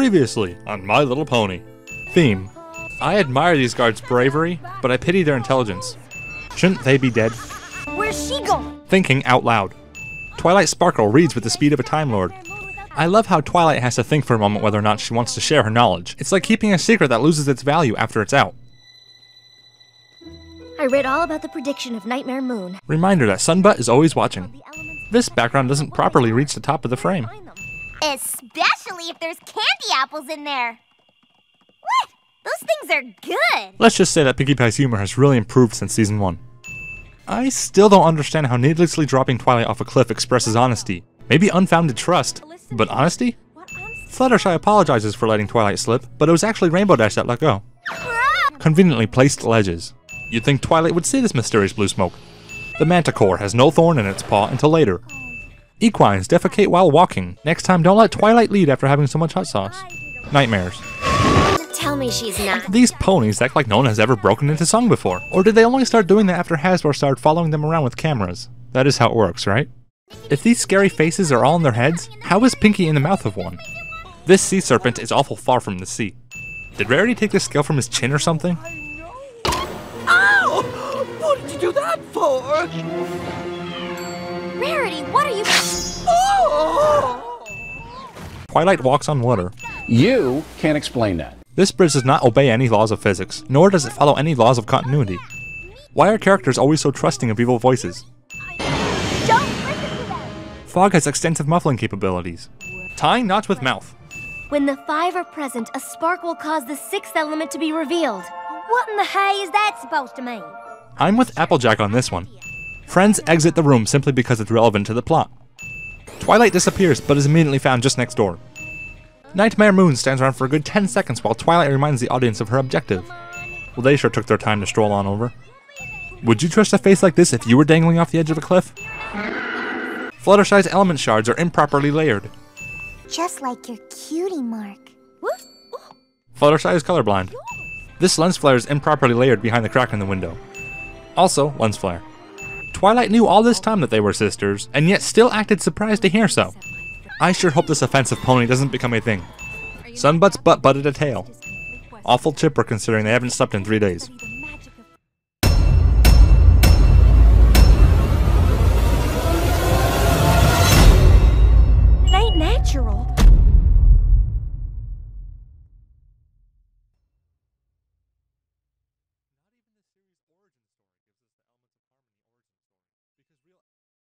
Previously on My Little Pony. Theme: I admire these guards' bravery, but I pity their intelligence. Shouldn't they be dead? Where's she going? Thinking out loud. Twilight Sparkle reads with the speed of a Time Lord. I love how Twilight has to think for a moment whether or not she wants to share her knowledge. It's like keeping a secret that loses its value after it's out. I read all about the prediction of Nightmare Moon. Reminder that Sunbutt is always watching. This background doesn't properly reach the top of the frame. Especially if there's candy apples in there. What? Those things are good. Let's just say that Pinkie Pie's humor has really improved since season 1. I still don't understand how needlessly dropping Twilight off a cliff expresses honesty. Maybe unfounded trust, but honesty? Fluttershy apologizes for letting Twilight slip, but it was actually Rainbow Dash that let go. Conveniently placed ledges. You'd think Twilight would see this mysterious blue smoke. The Manticore has no thorn in its paw until later. Equines defecate while walking. Next time, don't let Twilight lead after having so much hot sauce. Nightmares. Tell me she's not. These ponies act like no one has ever broken into song before. Or did they only start doing that after Hasbro started following them around with cameras? That is how it works, right? If these scary faces are all in their heads, how is Pinkie in the mouth of one? This sea serpent is awful far from the sea. Did Rarity take the scale from his chin or something? Ow! What did you do that for? Rarity, what are you? Oh! Twilight walks on water. You can't explain that. This bridge does not obey any laws of physics, nor does it follow any laws of continuity. Why are characters always so trusting of evil voices? Don't listen to them. Fog has extensive muffling capabilities. Tying knots with mouth. When the 5 are present, a spark will cause the 6th element to be revealed. What in the hay is that supposed to mean? I'm with Applejack on this one. Friends exit the room simply because it's relevant to the plot. Twilight disappears, but is immediately found just next door. Nightmare Moon stands around for a good 10 seconds while Twilight reminds the audience of her objective. Well, they sure took their time to stroll on over. Would you trust a face like this if you were dangling off the edge of a cliff? Fluttershy's element shards are improperly layered. Just like your cutie mark. Fluttershy is colorblind. This lens flare is improperly layered behind the crack in the window. Also, lens flare. Twilight knew all this time that they were sisters, and yet still acted surprised to hear so. I sure hope this offensive pony doesn't become a thing. Sunbutt's butt butted a tail. Awful chipper considering they haven't slept in 3 days.